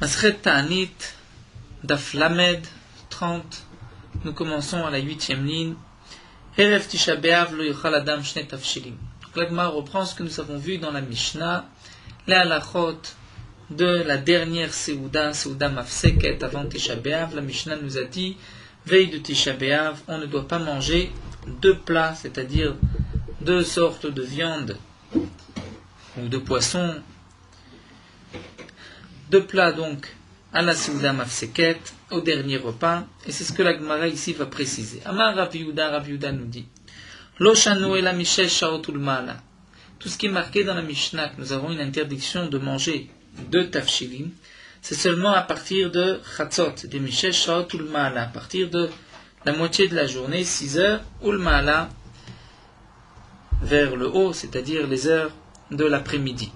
Masret Ta'anit, Daf Lamed 30, nous commençons à la 8e ligne. Erev Tisha B'Av lo yochal adam shne tafshilim. Donc la Gemara reprend ce que nous avons vu dans la Mishnah, les halachot de la dernière Seuda Mafseket avant Tisha B'Av. La Mishnah nous a dit, veille de Tisha B'Av, on ne doit pas manger deux plats, c'est-à-dire deux sortes de viande ou de poisson. Deux plats donc à la Seuda Mafseket, au dernier repas, et c'est ce que la Gemara ici va préciser. Amar Rav Yehuda nous dit Lo shanu ela mishesh shaot ulmala. Tout ce qui est marqué dans la Mishnah, que nous avons une interdiction de manger deux tafshilim, c'est seulement à partir de chatzot, des mishesh shaot ulmala, à partir de la moitié de la journée, 6 heures, ulmala, vers le haut, c'est-à-dire les heures de l'après-midi.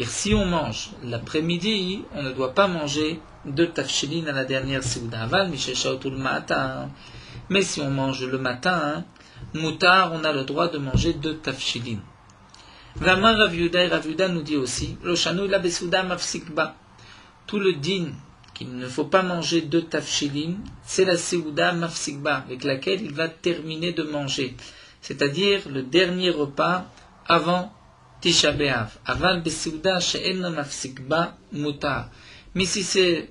Si on mange l'après-midi, on ne doit pas manger deux tafshilin à la dernière Seuda. Aval mishesh shaot ulmata. Mais si on mange le matin, mutar, on a le droit de manger deux tafshilin. Vamar Rav Yehuda nous dit aussi, lo shanu la besouda mafsikba. Tout le din qu'il ne faut pas manger deux tafshilin, c'est la Seuda mafsikba, avec laquelle il va terminer de manger. C'est-à-dire le dernier repas avant Tisha B'Av. Aval besouda she'en mafsikba mutar. Mais si c'est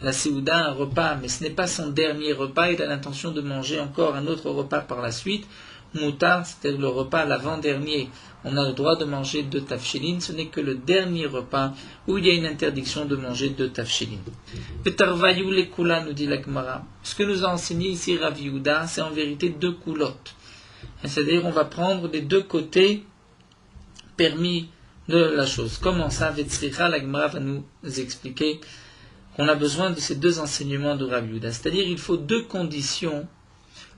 la Seuda, un repas, mais ce n'est pas son dernier repas, il a l'intention de manger encore un autre repas par la suite, mutar, c'est-à-dire le repas l'avant-dernier, on a le droit de manger deux tafshilin, ce n'est que le dernier repas où il y a une interdiction de manger deux tafshilin. Vetarvayu le kula, nous dit la Gemara. Ce que nous a enseigné ici Rav Yehuda, c'est en vérité deux coulottes. C'est-à-dire on va prendre les deux côtés permis de la chose. Comment ça? Vetzricha, la Gemara va nous expliquer qu'on a besoin de ces deux enseignements de Rav Yehuda. C'est-à-dire il faut deux conditions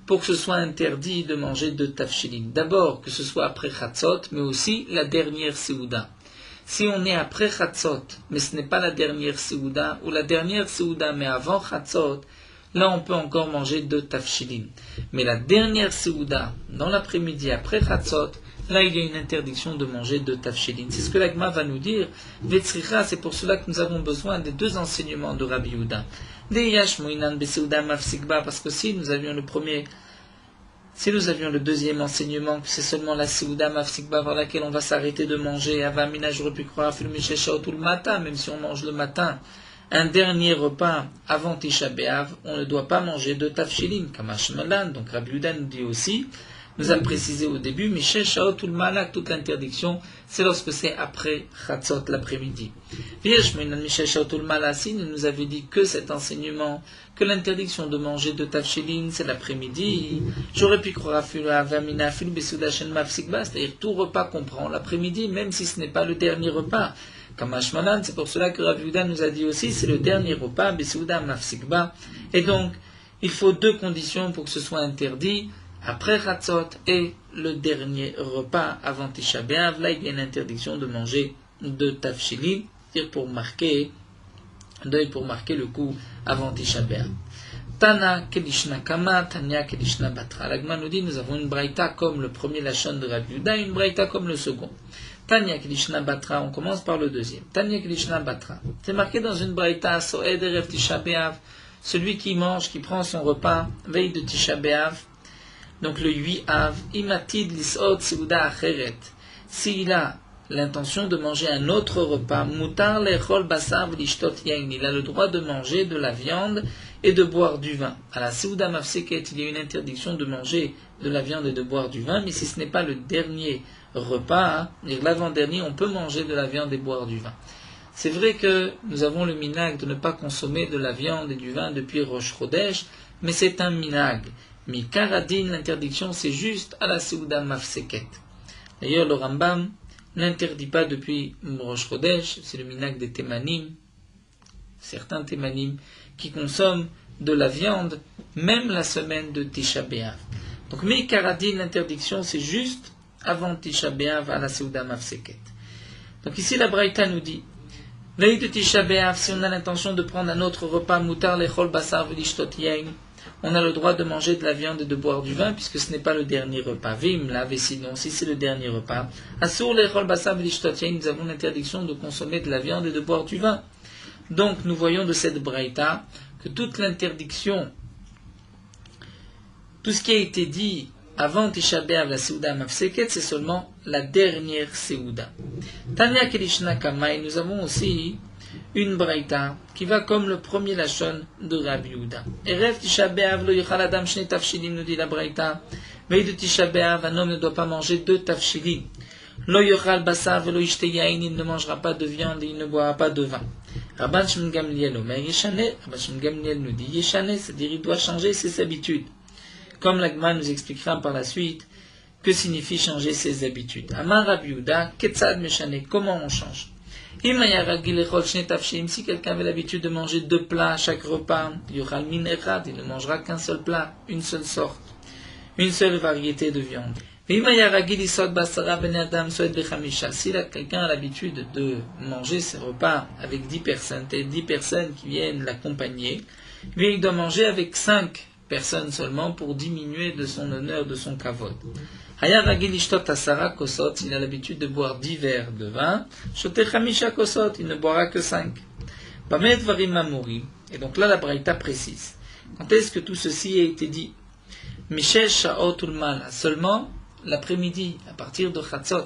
pour que ce soit interdit de manger deux tafshilin. D'abord, que ce soit après Chatzot, mais aussi la dernière Seuda. Si on est après Chatzot, mais ce n'est pas la dernière Seuda, ou la dernière Seuda, mais avant Chatzot, là on peut encore manger deux tafshilin. Mais la dernière Seuda, dans l'après-midi, après Chatzot, là il y a une interdiction de manger deux tafshilin. C'est ce que l'Agma va nous dire. Vetzricha, c'est pour cela que nous avons besoin des deux enseignements de Rabbi Yehuda. Parce que si nous avions le deuxième enseignement, que c'est seulement la Seuda Mafsikba par laquelle on va s'arrêter de manger, Avamina, j'aurais pu croire, tout le matin, même si on mange le matin, un dernier repas avant Tisha B'Av, on ne doit pas manger de tafshilin, Kamash Malan. Donc Rabbi Yehuda nous dit aussi, nous a précisé au début, Mishesh Shaot ul Malak, toute l'interdiction, c'est lorsque c'est après Chatzot l'après-midi. Mishesh Shaot ul Malak, si nous nous avait dit que cet enseignement, que l'interdiction de manger de tafshilin, c'est l'après-midi, j'aurais pu croire c'est-à-dire tout repas qu'on prend l'après-midi, même si ce n'est pas le dernier repas. Kamash Malan, c'est pour cela que Rav Yehuda nous a dit aussi, c'est le dernier repas, Besouda Mafsikba, et donc, il faut deux conditions pour que ce soit interdit, après Chatzot et le dernier repas avant Tisha B'Av, là il y a une interdiction de manger de tafshilin, c'est-à-dire pour marquer le coup avant Tisha B'Av. Tana Kedishna Kama, Tanya Kedishna Batra. L'Agma nous dit, nous avons une braïta comme le premier lachon de Rav Yehuda, une braïta comme le second. Tanya Kedishna Batra, on commence par le deuxième. Tanya Kedishna Batra. C'est marqué dans une braïta, Soed Erev Tisha B'Av, celui qui mange, qui prend son repas, veille de Tisha B'Av, donc le 8 Av, Imatid Lisot Seuda Acheret, s'il a l'intention de manger un autre repas, Mutar Lechol Basar V'lishtot Yain, il a le droit de manger de la viande et de boire du vin. À la Seuda Mafseket, il y a une interdiction de manger de la viande et de boire du vin, mais si ce n'est pas le dernier repas, l'avant-dernier, on peut manger de la viande et boire du vin. C'est vrai que nous avons le minag de ne pas consommer de la viande et du vin depuis Rosh Chodesh, mais c'est un minag. Mikaradin, l'interdiction, c'est juste à la Seuda Mafseket. D'ailleurs, le Rambam n'interdit pas depuis Rosh Chodesh, c'est le minag des Témanim, certains Témanim, qui consomment de la viande, même la semaine de Tisha B'Av. Donc, Mikaradin, l'interdiction, c'est juste avant Tisha B'Av à la Seuda Mafseket. Donc, ici, la Braïta nous dit, veille de Tisha B'Av, si on a l'intention de prendre un autre repas, Mutar Lechol Basar V'lishtot Yain, on a le droit de manger de la viande et de boire du vin, puisque ce n'est pas le dernier repas. Vim, là, sinon, si c'est le dernier repas. Asur lechol basar v'lishtot yain, nous avons l'interdiction de consommer de la viande et de boire du vin. Donc nous voyons de cette braïta que toute l'interdiction, tout ce qui a été dit avant Tisha B'Av, la Seuda Mafseket, c'est seulement la dernière Seuda. Tanya Kelishna Kamai, nous avons aussi une braïta qui va comme le premier lachon de Rabbi Yehuda. Erev Tisha B'Av lo yochal adam shne tafshilim, nous dit la braïta. Veille de Tisha B'Av, un homme ne doit pas manger deux tafshilim. Lo yochal basar velo yishte yain, il ne mangera pas de viande et il ne boira pas de vin. Rabban Shimon Gamliel Omer Yeshane, Rabban Shimon Gamliel nous dit Yeshane, c'est-à-dire il doit changer ses habitudes. Comme l'Agma nous expliquera par la suite, que signifie changer ses habitudes. Amar Rabbi Yehuda, Ketzad Meshane, comment on change? Si quelqu'un avait l'habitude de manger deux plats à chaque repas, il ne mangera qu'un seul plat, une seule sorte, une seule variété de viande. Si quelqu'un a l'habitude de manger ses repas avec 10 personnes, et 10 personnes qui viennent l'accompagner, il doit manger avec 5 personnes seulement pour diminuer de son honneur, de son kavod. Il a l'habitude de boire 10 verres de vin, il ne boira que 5. Et donc là la braïta précise. Quand est-ce que tout ceci a été dit? Seulement l'après-midi, à partir de Chatzot,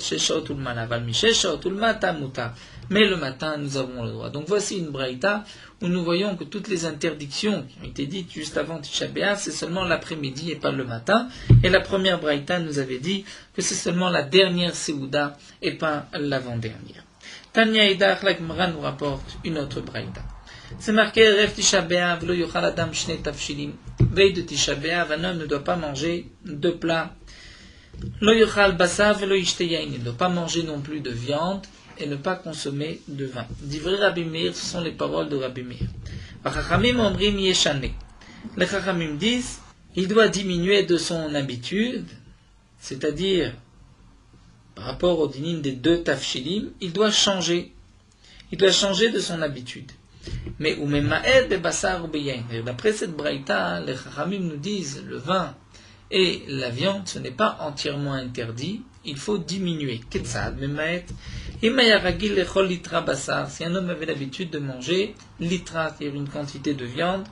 mais le matin, nous avons le droit. Donc voici une braïta où nous voyons que toutes les interdictions qui ont été dites juste avant Tisha B'Av, c'est seulement l'après-midi et pas le matin. Et la première braïta nous avait dit que c'est seulement la dernière Seuda et pas l'avant-dernière. Tanya Idach, la Gemara nous rapporte une autre braïta. C'est marqué Rev Tisha B'Av, lo yochal adam shne tafshilim. Veille de Tisha B'Av, un homme ne doit pas manger deux plats. Lo yochal basar velo yishte yain, il ne doit pas manger non plus de viande et ne pas consommer de vin. Divrei Rabbi Meir, ce sont les paroles de Rabbi Meir. Chachamim omrim yeshane. Les Chachamim disent, il doit diminuer de son habitude, c'est-à-dire par rapport au dinim des deux tafshilim, il doit changer. Il doit changer de son habitude. Mais umema'ed bebasar ubeyain. D'après cette braïta, les Chachamim nous disent, le vin et la viande, ce n'est pas entièrement interdit, il faut diminuer. Ketzad, mema'et. Si un homme avait l'habitude de manger litra, c'est-à-dire une quantité de viande,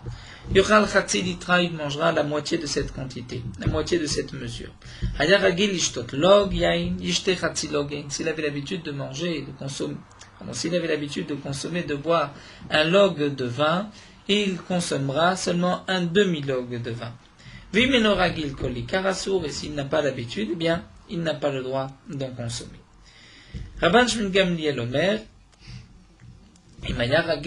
yochal chatzi litra, il mangera la moitié de cette quantité, la moitié de cette mesure. Hayaragil ishtot log yain, yishte chatzi log yain. S'il avait l'habitude de manger, de consommer, s'il avait l'habitude de consommer, de boire un log de vin, il consommera seulement un demi-log de vin. Vimenoragil koli karasur, et s'il n'a pas l'habitude, eh bien, il n'a pas le droit d'en consommer. Rabban Shimon Gamliel Omer, Rabban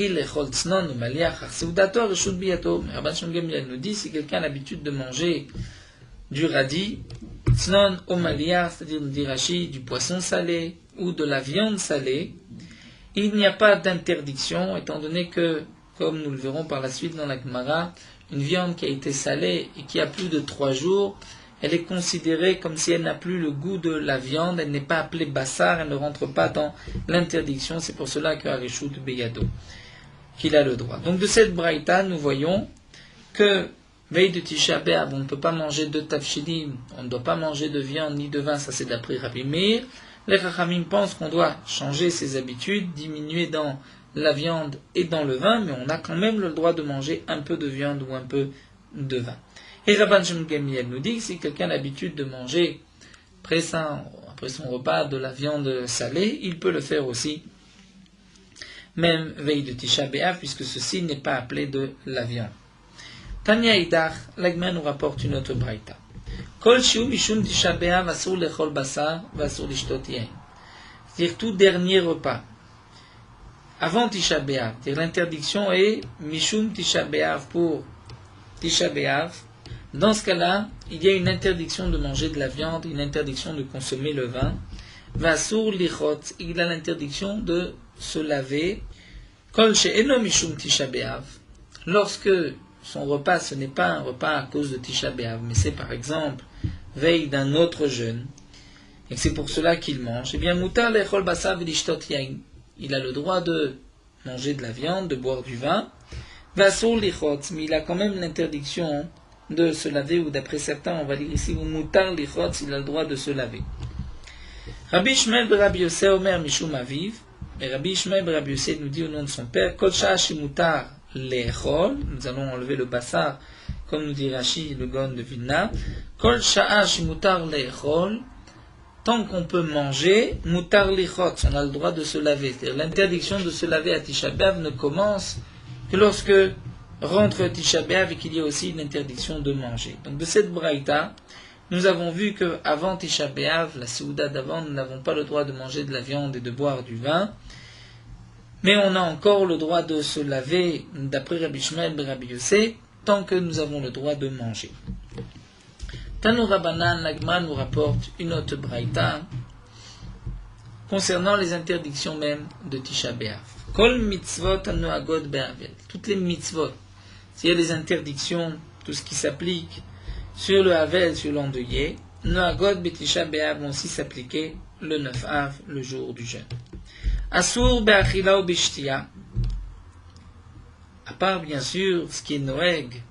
Shimon Gamliel nous dit, si quelqu'un a l'habitude de manger du radis, tznon ou maliach, c'est-à-dire du rachi, du poisson salé ou de la viande salée, il n'y a pas d'interdiction, étant donné que, comme nous le verrons par la suite dans la Gemara, une viande qui a été salée et qui a plus de 3 jours, elle est considérée comme si elle n'a plus le goût de la viande, elle n'est pas appelée bassar, elle ne rentre pas dans l'interdiction, c'est pour cela que Arishut Beyado, qu'il a le droit. Donc de cette braïta, nous voyons que veille de Tisha B'Av, on ne peut pas manger de tafshilim, on ne doit pas manger de viande ni de vin, ça c'est d'après Rabbi Meir. Les Chachamim pensent qu'on doit changer ses habitudes, diminuer dans la viande et dans le vin, mais on a quand même le droit de manger un peu de viande ou un peu de vin. Et Rabban Shimon Gamliel nous dit que si quelqu'un a l'habitude de manger après son repas de la viande salée, il peut le faire aussi, même veille de Tisha B'Av, puisque ceci n'est pas appelé de la viande. Tanya Idach, l'Agma nous rapporte une autre braïta. Kol shiu mishum Tisha B'Av asur lechol basar vasur lishtot yain. C'est-à-dire tout dernier repas avant Tisha B'Av, c'est-à-dire l'interdiction est mishum Tisha B'Av pour Tisha B'Av. Dans ce cas-là, il y a une interdiction de manger de la viande, une interdiction de consommer le vin. Vasur lichot, il a l'interdiction de se laver. Kol she'eno mishum Tisha B'Av. Lorsque son repas, ce n'est pas un repas à cause de Tisha B'Av, mais c'est par exemple veille d'un autre jeûne, et que c'est pour cela qu'il mange, eh bien, mutar lechol basar v'lishtot yain. Il a le droit de manger de la viande, de boire du vin. Vasur lichot, mais il a quand même l'interdiction de se laver, ou d'après certains, on va lire ici, ou mutar lichot, il a le droit de se laver. Rabbi Shmuel Rabbi Yossé Omer Mishum Aviv, Et Rabbi Ishmael ben Rabbi Yossé nous dit au nom de son père, Kol sha'a shemutar le'echol, nous allons enlever le bassar, comme nous dit Rashi, le Gaon de Vilna, Kol sha'a shemutar le'echol, tant qu'on peut manger, mutar lichot, on a le droit de se laver. C'est-à-dire l'interdiction de se laver à Tisha B'Av ne commence que lorsque rentre Tisha B'Av et qu'il y a aussi une interdiction de manger. Donc de cette braïta, nous avons vu qu'avant Tisha B'Av, la Séouda d'avant, nous n'avons pas le droit de manger de la viande et de boire du vin, mais on a encore le droit de se laver, d'après Rabbi Ishmael ben Rabbi Yossé, tant que nous avons le droit de manger. Tanu Rabbanan, l'Agma nous rapporte une autre braïta concernant les interdictions même de Tisha B'Av. Kol mitzvot anoagot be'avel. Toutes les mitzvot, s'il y a les interdictions, tout ce qui s'applique sur le Havel, sur l'endeuillé, noagot be'tisha B'Av vont aussi s'appliquer le 9 Av, le jour du jeûne. Asur be'achila ou be'shtia. À part bien sûr ce qui est noeg,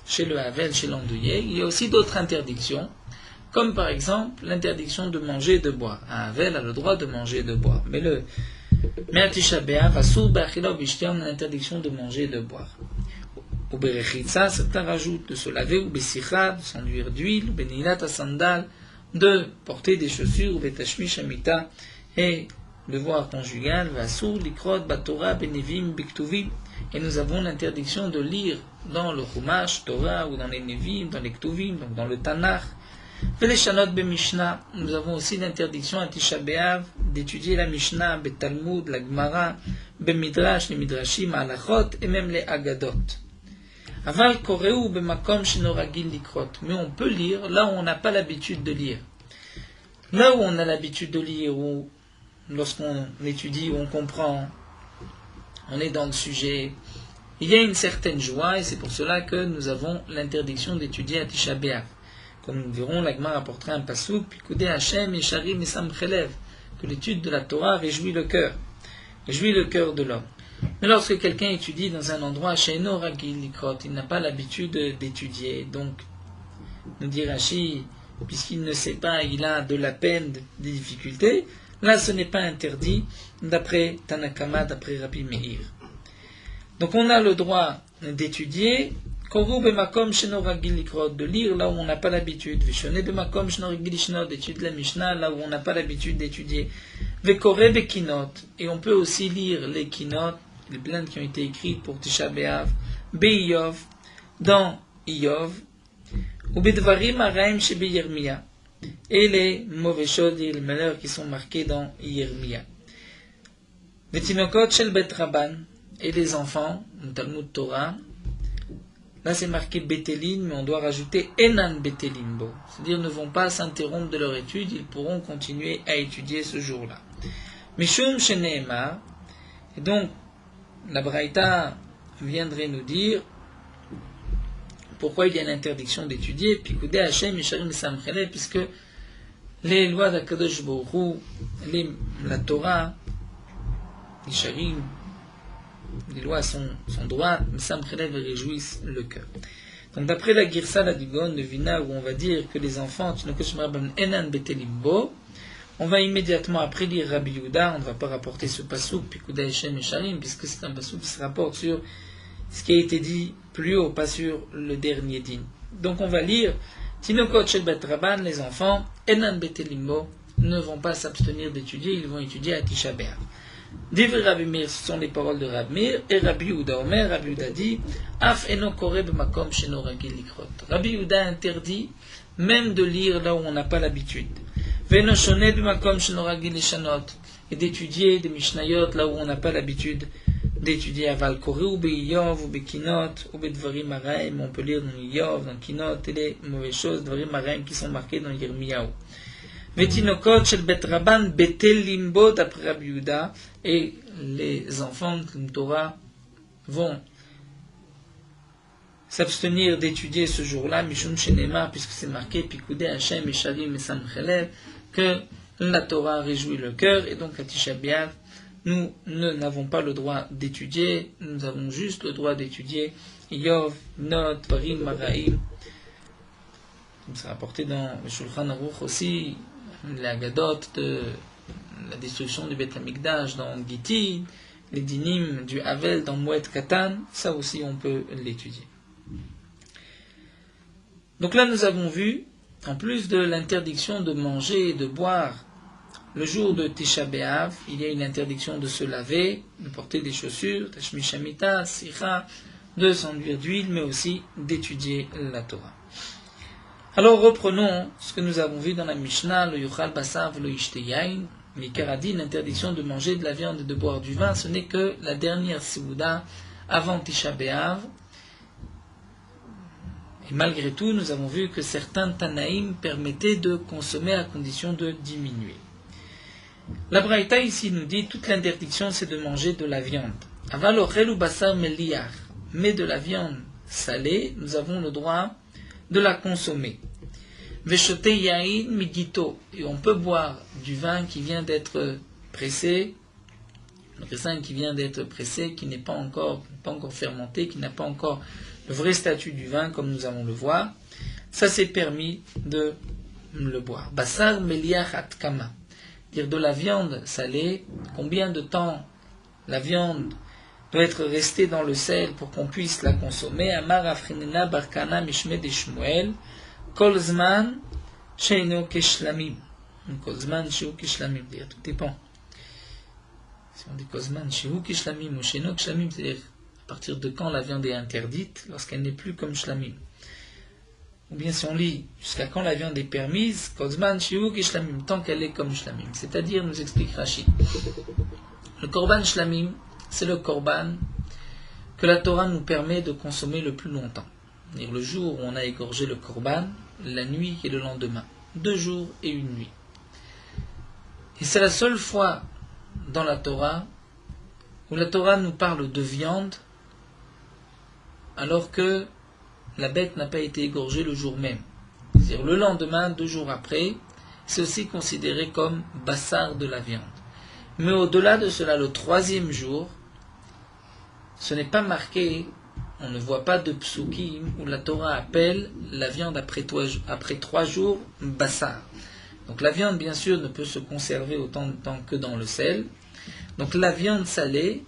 chez le Havel, chez l'endeuillé, il y a aussi d'autres interdictions, comme par exemple l'interdiction de manger et de boire. Un Havel a le droit de manger et de boire, mais à Tisha B'Av, Asur be'achila ou be'shtia, on a l'interdiction de manger et de boire. Ou berechitza, certains rajoutent de se laver, ou besicha, de s'enduire d'huile, ou benilat sandal, de porter des chaussures, ou betashmish amita, et devoir conjugal, vasur, likrot, batora, benevim, biktuvim. Et nous avons l'interdiction de lire dans le Chumash, Torah, ou dans les Nevim, dans les Ktuvim, donc dans le Tanakh. Veleshanot be Mishnah, nous avons aussi l'interdiction à Tisha B'Av d'étudier la Mishnah, be Talmud, la Gemara, be Midrash, les Midrashim, Halachot, et même les Agadot. Aval koreu be makom shenoragil likrot, mais on peut lire là où on n'a pas l'habitude de lire. Là où on a l'habitude de lire, ou lorsqu'on étudie, où on comprend, on est dans le sujet, il y a une certaine joie, et c'est pour cela que nous avons l'interdiction d'étudier à Tisha B'Av. Comme nous verrons, l'Agma rapportera un pasouk, Pikoudé Hashem et Sharim et Samchelev, que l'étude de la Torah réjouit le cœur de l'homme. Mais lorsque quelqu'un étudie dans un endroit, Sheino Ragil Likrot, il n'a pas l'habitude d'étudier, donc, nous dit Rashi, puisqu'il ne sait pas, il a de la peine, des difficultés, là ce n'est pas interdit, d'après Tanakama, d'après Rabbi Meir. Donc on a le droit d'étudier, de lire là où on n'a pas l'habitude, d'étudier la Mishnah là où on n'a pas l'habitude d'étudier, et on peut aussi lire les kinot, les plaintes qui ont été écrites pour Tisha B'Av, Be'iyov, dans Iyov, ou Bedvarim Araim Shebe Yirmiyah, et les mauvais choses et les malheurs qui sont marqués dans Yirmiyah. Vetinokot Shel Bet Rabban, et les enfants, le Talmud Torah, là c'est marqué Betelin, mais on doit rajouter Enan Betelimbo, c'est-à-dire ne vont pas s'interrompre de leur étude, ils pourront continuer à étudier ce jour-là. Mishum Sheneema, et donc la Braïta viendrait nous dire pourquoi il y a l'interdiction d'étudier, Pikoudé Hashem et Sharim Samchele, puisque les lois d'Akadosh Baruch Hu, la Torah, les Sharim, les lois sont droites, mais Samchelev réjouissent le cœur. Donc d'après la Girsa la Dugon de Vina, où on va dire que les enfants, Enan Betelimbo, on va immédiatement après lire Rabbi Yehuda, on ne va pas rapporter ce pasouk, Pikoudé Hashem et Sharim, puisque c'est un pasouk qui se rapporte sur ce qui a été dit plus haut, pas sur le dernier din. Donc on va lire Tinokot Shel Bet Rabban, les enfants, Enan Betelimbo, ne vont pas s'abstenir d'étudier, ils vont étudier à Tisha B'Av. Divri Rabbi Meir, ce sont les paroles de Rabbi Meir, et Rabbi Yehuda Omer, Rabbi Yehuda dit, Af eno kore b'makom sheno ragil likrot. Rabbi Yehuda interdit même de lire là où on n'a pas l'habitude. Veno shone b'makom sheno ragil lishanot, et d'étudier des Mishnayot là où on n'a pas l'habitude d'étudier aval kore ou be'iyov ou be'kinot ou be'dvarim araim, on peut lire dans Iyov, dans Kinot, et les mauvaises choses, dvarim araim qui sont marqués dans Yirmiyahu. Vetinokot shel Bet Rabban betelimbo d'après Rabbi Yehuda, et les enfants de Torah vont s'abstenir d'étudier ce jour-là, Mishum Shenema, puisque c'est marqué Pikoudé Hashem et Sharim et Samchelev, que la Torah réjouit le cœur, et donc à Tisha B'Av, nous n'avons pas le droit d'étudier, nous avons juste le droit d'étudier Yov, Not, Varim, Maraim. Ça sera rapporté dans le Shulchan Aruch aussi, la Gadot de la destruction du Beth Amikdash dans Gittin, les dinim du Havel dans Moed Katan, ça aussi on peut l'étudier. Donc là nous avons vu, en plus de l'interdiction de manger et de boire le jour de Tisha B'Av, il y a une interdiction de se laver, de porter des chaussures, Tashmish Shamita, Sicha, de s'enduire d'huile, mais aussi d'étudier la Torah. Alors reprenons ce que nous avons vu dans la Mishnah, le Yuchal Basav, le Ishte Yain. L'Ikar a dit l'interdiction de manger de la viande et de boire du vin, ce n'est que la dernière Seuda avant Tisha B'Av. Et malgré tout, nous avons vu que certains Tanaïm permettaient de consommer à condition de diminuer. La Braïta ici nous dit toute l'interdiction c'est de manger de la viande. Aval ochel ou basar meliach, mais de la viande salée, nous avons le droit de la consommer. Veshote yain migito, et on peut boire du vin qui vient d'être pressé, le raisin qui vient d'être pressé, qui n'est pas encore fermenté, qui n'a pas encore le vrai statut du vin comme nous allons le voir. Ça c'est permis de le boire. Basar meliach atkama, dire de la viande salée, combien de temps la viande doit être restée dans le sel pour qu'on puisse la consommer. Amar Afrinena Barkana Mishme de Shmuel, Kolzman Sheino Keshlamim. Kolzman Sheino Keshlamim, dire tout dépend. Si on dit Kolzman Sheino Keshlamim ou Sheino Keshlamim, c'est-à-dire à partir de quand la viande est interdite, lorsqu'elle n'est plus comme Shlamim. Ou bien si on lit jusqu'à quand la viande est permise, Kozman Shiuk et Shlamim, tant qu'elle est comme Shlamim. C'est-à-dire, nous explique Rashi, le Korban Shlamim, c'est le Korban que la Torah nous permet de consommer le plus longtemps. C'est-à-dire le jour où on a égorgé le Korban, la nuit et le lendemain. 2 jours et 1 nuit. Et c'est la seule fois dans la Torah où la Torah nous parle de viande alors que la bête n'a pas été égorgée le jour même. C'est-à-dire le lendemain, 2 jours après, c'est aussi considéré comme bassar de la viande. Mais au-delà de cela, le 3e jour, ce n'est pas marqué, on ne voit pas de psukim où la Torah appelle la viande après 3 jours bassar. Donc la viande, bien sûr, ne peut se conserver autant de temps que dans le sel. Donc la viande salée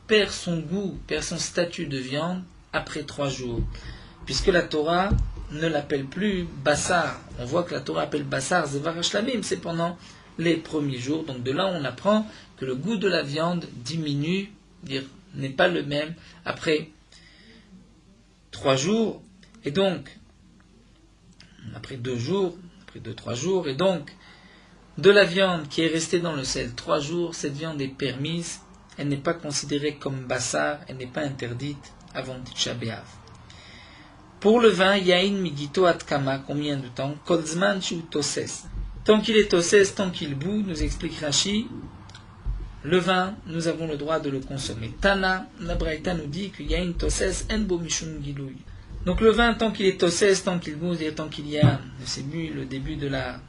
perd son goût, perd son statut de viande après 3 jours. Puisque la Torah ne l'appelle plus Bassar. On voit que la Torah appelle Bassar Zevar Shlamim, c'est pendant les premiers jours. Donc de là, on apprend que le goût de la viande diminue, n'est pas le même après 3 jours. Et donc, après 2 jours, après 2-3 jours, et donc, de la viande qui est restée dans le sel 3 jours, cette viande est permise, elle n'est pas considérée comme Bassar, elle n'est pas interdite avant Tisha B'Av. Pour le vin, Yain Migito Atkama, combien de temps? Kolzman Shu Toses. Tant qu'il est Toses, tant qu'il bout, nous explique Rashi, le vin, nous avons le droit de le consommer. Tana, la Braïta nous dit que Yain Toses Enbo Mishum Gilouy. Donc le vin, tant qu'il est Toses, tant qu'il bout, c'est-à-dire tant qu'il y a le début de la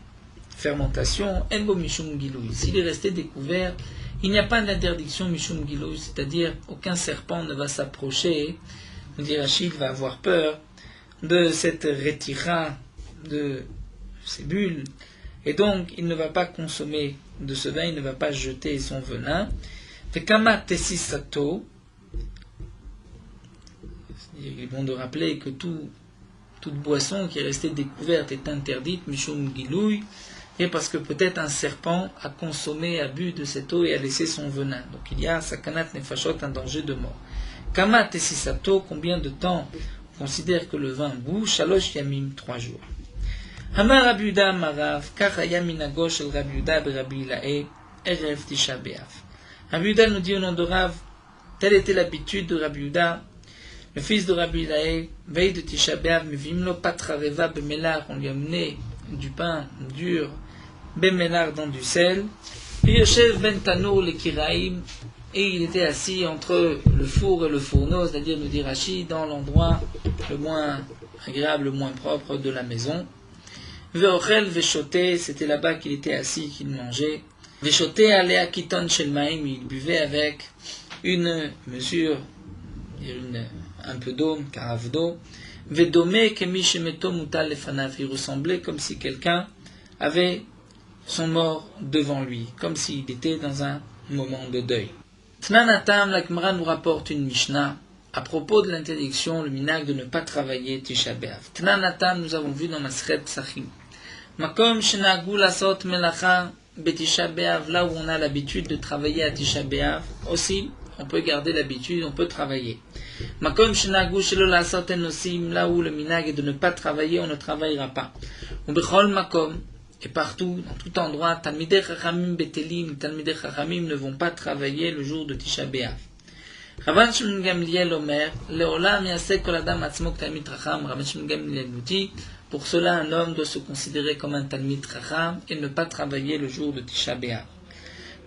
fermentation, Enbo Mishum Gilouy. S'il est resté découvert, il n'y a pas d'interdiction Mishum Gilouy, c'est-à-dire aucun serpent ne va s'approcher, nous dit Rashi, il va avoir peur de cette retira de ces bulles, et donc il ne va pas consommer de ce vin, il ne va pas jeter son venin. Fekama tesisato, il est bon de rappeler que toute boisson qui est restée découverte est interdite, mishum gilouy, et parce que peut-être un serpent a consommé, a bu de cette eau et a laissé son venin. Donc il y a sakanat nefashot, un danger de mort. Kama tesisato, combien de temps on considère que le vin bout? Shalosh yamim, 3 jours. Amar Rabbi Yehuda Marav, kach haya minago shel Rabbi Yehuda beRabbi Hilae, erev Tisha B'Av. Rabbi Yehuda nous dit au nom de Rav, telle était l'habitude de Rabbi Yehuda, le fils de Rabbi Hilae, veille de Tisha B'Av, mevimlo patrareva bemelar, on lui a mené du pain dur, bemelar dans du sel, puis Yoshev ben Tanour le Kiraïm, et il était assis entre le four et le fourneau, c'est-à-dire, nous dit Rashi, dans l'endroit le moins agréable, le moins propre de la maison. Ve'ochel ve'choté, c'était là-bas qu'il était assis, qu'il mangeait. Ve'choté alea kiton shel maim, il buvait avec une mesure, un peu d'eau, une carafe d'eau. Ve'domé kemi shemeto mutal lefanav, il ressemblait comme si quelqu'un avait sont morts devant lui, comme s'il était dans un moment de deuil. Tnanatam, la Gemara nous rapporte une Mishnah à propos de l'interdiction, le minhag de ne pas travailler Tisha B'Av. Tnanatam, nous avons vu dans Masret Psachim. Makom shenagu lasot melacha betisha B'Av, là où on a l'habitude de travailler à Tisha B'Av, aussi, on peut garder l'habitude, on peut travailler. Makom shenagu shelo lasot enosim, là où le minhag est de ne pas travailler, on ne travaillera pas. Ubechol makom, et partout, dans tout endroit, Talmidei Chachamim betelim, Talmidei Chachamim ne vont pas travailler le jour de Tisha B'Av. Rabban Shimon Gamliel Omer, Leolam yaseh kol adam atzmo Talmid Chacham, Rabban Shimon Gamliel nous dit, pour cela un homme doit se considérer comme un Talmid Chacham et ne pas travailler le jour de Tisha B'Av.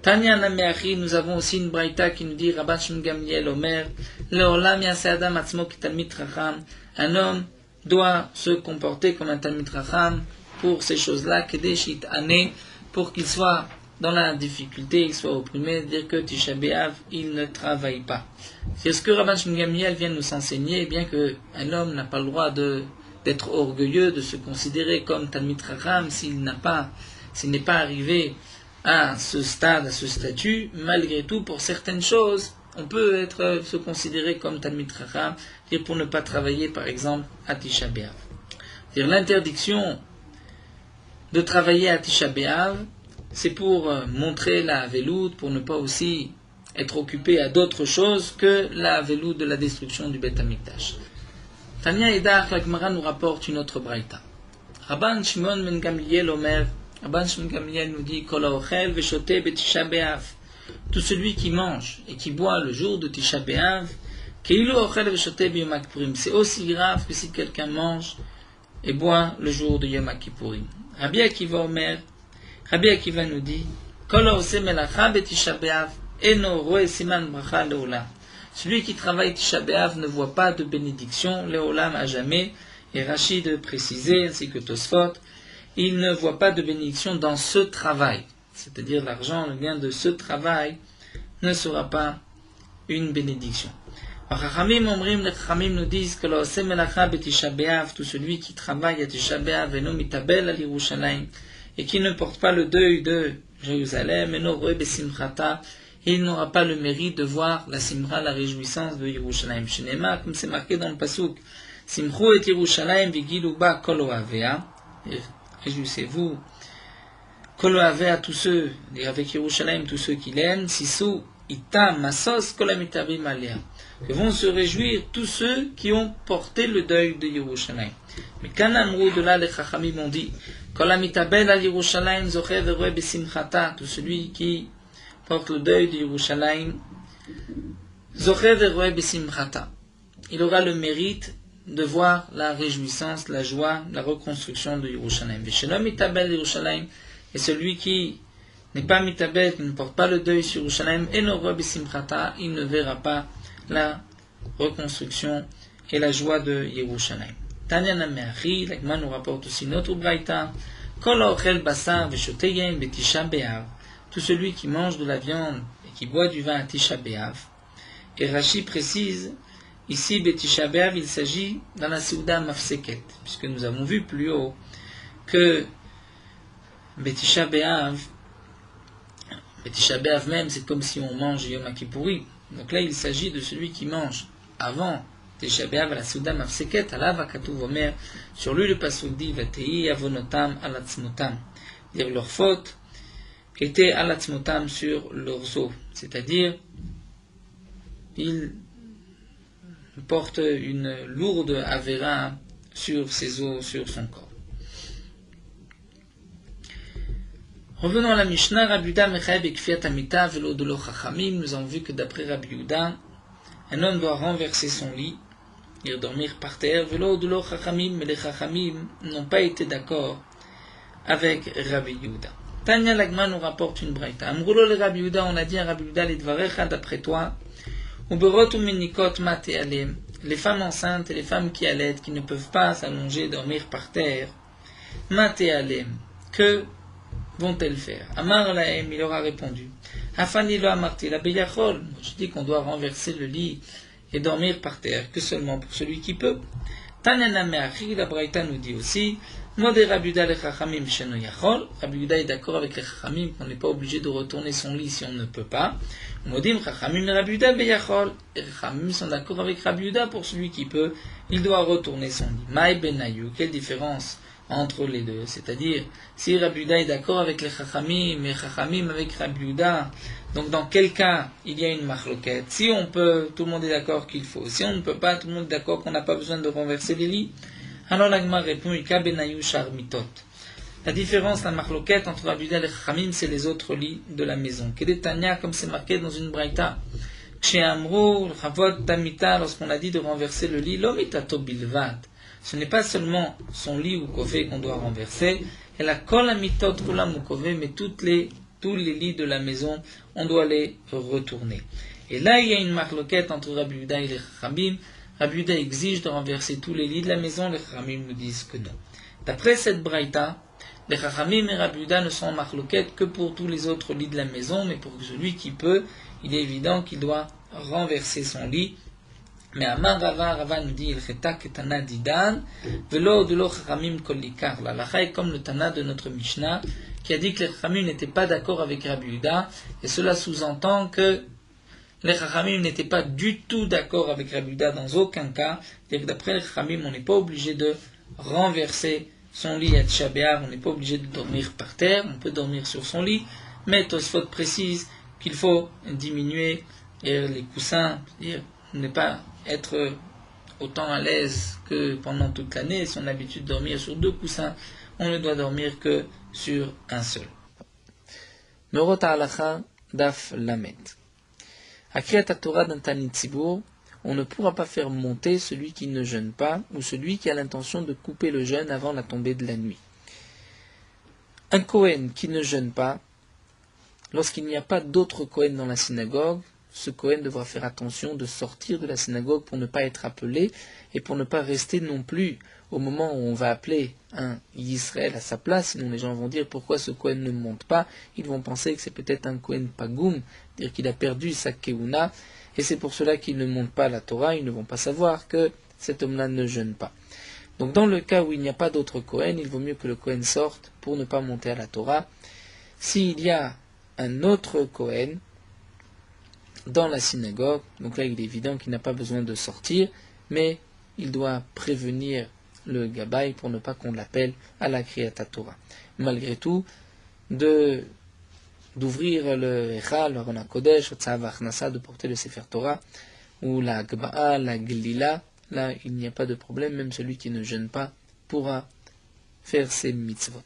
Tanya Nameachi, nous avons aussi une braïta qui nous dit, Rabban Shimon Gamliel Omer, Leolam yaseh adam atzmo Talmid Chacham, un homme doit se comporter comme un Talmid Chacham pour ces choses-là, pour qu'il soit dans la difficulté, qu'il soit opprimé, dire que Tisha B'Av, il ne travaille pas. C'est ce que Rabban Shimon Gamliel vient nous enseigner, bien qu'un homme n'a pas le droit d'être orgueilleux, de se considérer comme Talmid Chacham, s'il n'est pas arrivé à ce stade, à ce statut, malgré tout, pour certaines choses, on peut se considérer comme Talmid Chacham, dire pour ne pas travailler, par exemple, à Tisha B'Av. C'est-à-dire l'interdiction de travailler à Tisha B'Av, c'est pour montrer la veloute, pour ne pas aussi être occupé à d'autres choses que la veloute de la destruction du Beth Amikdash. Tanya Edach, la Gemara nous rapporte une autre braïta. Rabban Shimon ben Gamliel Omer, Rabban Shimon Gamliel nous dit, Kol ha'ochel ve'shoteh beTisha B'Av, tout celui qui mange et qui boit le jour de Tisha B'Av, Keilu ochel ve'shoteh b'Yom Kippurim, c'est aussi grave que si quelqu'un mange et boit le jour de Yom Kippourim. Rabbi Akiva Omer, Rabbi Akiva nous dit, Kol ha'oseh melacha beTisha B'Av, eno roe siman bracha leolam. Celui qui travaille Tisha B'Av ne voit pas de bénédiction, leolam à jamais, et Rachid précisé, ainsi que Tosfot, il ne voit pas de bénédiction dans ce travail. C'est-à-dire l'argent, le gain de ce travail, ne sera pas une bénédiction. Les Chachamim nous disent que l'oseh melacha beTisha B'Av, tout celui qui travaille à Tisha B'Av, eno mitabel al Yerushalayim, et qui ne porte pas le deuil de Jérusalem, eno roe besimchata, il n'aura pas le mérite de voir la simra, la réjouissance de Yerushalayim. Shenema, comme c'est marqué dans le pasuk, simchu et Yerushalayim vigilu ba kol ohavea, réjouissez-vous, kol ohavea, tous ceux, et avec Yerushalayim, tous ceux qui l'aiment, sisu ita masos kol hamitabim alea, que vont se réjouir tous ceux qui ont porté le deuil de Yerushalayim. Mais quand Amrou de là, les Chachamim ont dit, kol hamitabel al Yerushalayim zocher veroe besimchata, tout celui qui porte le deuil de Yerushalayim, zocher veroe besimchata, il aura le mérite de voir la réjouissance, la joie, la reconstruction de Yerushalayim. Veshelom mitabel Yerushalayim, et celui qui n'est pas mitabel, qui ne porte pas le deuil sur Yerushalayim, eno roe besimchata, il ne verra pas la reconstruction et la joie de Yerushalayim. Tanya Nameachi, la Gemara nous rapporte aussi notre braïta, Kol ha'ochel basar ve'shoteh yain beTisha B'Av, tout celui qui mange de la viande et qui boit du vin à Tisha B'Av. Et Rashi précise, ici beTisha B'Av, il s'agit dans la Souda Mafseket, puisque nous avons vu plus haut que beTisha B'Av même, c'est comme si on mange Yom Kippourim. Donc là, il s'agit de celui qui mange avant Tisha B'Av à la Souda Mafseket, alav hakatuv omer, sur lui le pasuk dit, Vatei avonotam alatzmotam, dire leur faute était alatzmotam sur leurs os, c'est-à-dire, il porte une lourde avéra sur ses os, sur son corps. Revenons à la Mishnah, Rabbi Yehuda mechayev bekfiat amita velo de lo chachamim. Nous avons vu que d'après Rabbi Yehuda, un homme doit renverser son lit et dormir par terre. Velo de lo chachamim, mais les chachamim n'ont pas été d'accord avec Rabbi Yehuda. Tanya Lagma nous rapporte une braïta. Amroulo le Rabbi Yehuda, on a dit à Rabbi Yehuda, les dvarecha d'après toi, uberot umenikot mate alem, les femmes enceintes et les femmes qui allaitent, qui ne peuvent pas s'allonger, dormir par terre, mate alem, que vont-elles faire? Amar lahem, il aura répondu, Afani lo amarti la beyachol, je dis qu'on doit renverser le lit et dormir par terre, que seulement pour celui qui peut. Tanena Me'achi, la Braïta nous dit aussi, Modé Rabbi Yehuda le Chachamim sheno yachol. Rabbi Yehuda est d'accord avec les Chachamim qu'on n'est pas obligé de retourner son lit si on ne peut pas. Modim Chachamim et Rabbi Yehuda beyachol. Les Chachamim sont d'accord avec Rabbi Yehuda pour celui qui peut, il doit retourner son lit. Maï Benayu, quelle différence entre les deux? C'est-à-dire, si Rabbi Yehuda est d'accord avec les Chachamim et Chachamim avec Rabbi Yehuda, donc dans quel cas il y a une marloquette? Si on peut, tout le monde est d'accord qu'il faut. Si on ne peut pas, tout le monde est d'accord qu'on n'a pas besoin de renverser les lits. Alors l'Agma répond, Ika benayu shar mitot. La différence, la marloquette entre Rabbi Yehuda et Chachamim, c'est les autres lits de la maison. Kedetania, comme c'est marqué dans une braïta. Chez Amrou, Chavot Tamita, lorsqu'on a dit de renverser le lit, l'omitato bilvad. Ce n'est pas seulement son lit ou kové qu'on doit renverser, et la kol amitot kulam ou kové, mais tous les lits de la maison, on doit les retourner. Et là, il y a une marloquette entre Rabbi Yehuda et les Chachamim. Rabbi Yehuda exige de renverser tous les lits de la maison, les Chachamim nous disent que non. D'après cette braïta, les Chachamim et Rabbi Yehuda ne sont en marloquette que pour tous les autres lits de la maison, mais pour celui qui peut, il est évident qu'il doit renverser son lit. Mais Amar Rava nous dit, il cheta ketana didan, velo de lo Chachamim kolikar. La lacha est comme le Tana de notre Mishnah, qui a dit que les Chachamim n'étaient pas d'accord avec Rabbi Yehuda, et cela sous-entend que les Chachamim n'étaient pas du tout d'accord avec Rabbi Yehuda dans aucun cas. C'est-à-dire que d'après les Chachamim, on n'est pas obligé de renverser son lit à Tisha B'Av, on n'est pas obligé de dormir par terre, on peut dormir sur son lit, mais Tosfot précise qu'il faut diminuer les coussins, c'est-à-dire ne pas être autant à l'aise que pendant toute l'année. Si on a l'habitude de dormir sur 2 coussins, on ne doit dormir que sur un seul. Merot ha'alacha daf lamed. À Kriyat Torah d'un Tanit Tzibur, on ne pourra pas faire monter celui qui ne jeûne pas ou celui qui a l'intention de couper le jeûne avant la tombée de la nuit. Un Kohen qui ne jeûne pas, lorsqu'il n'y a pas d'autre Kohen dans la synagogue, ce Kohen devra faire attention de sortir de la synagogue pour ne pas être appelé et pour ne pas rester non plus au moment où on va appeler un Yisraël à sa place. Sinon les gens vont dire pourquoi ce Kohen ne monte pas. Ils vont penser que c'est peut-être un Kohen Pagoum, c'est-à-dire qu'il a perdu sa Keuna, et c'est pour cela qu'il ne monte pas à la Torah. Ils ne vont pas savoir que cet homme-là ne jeûne pas. Donc dans le cas où il n'y a pas d'autre Kohen, il vaut mieux que le Kohen sorte pour ne pas monter à la Torah. S'il y a un autre Kohen dans la synagogue, donc là il est évident qu'il n'a pas besoin de sortir, mais il doit prévenir le Gabaï pour ne pas qu'on l'appelle à la Kriyat Torah. Malgré tout, d'ouvrir le Echal, le Rona Kodesh, de porter le Sefer Torah, ou la Gba'a, la Glila, là il n'y a pas de problème, même celui qui ne jeûne pas pourra faire ses mitzvot.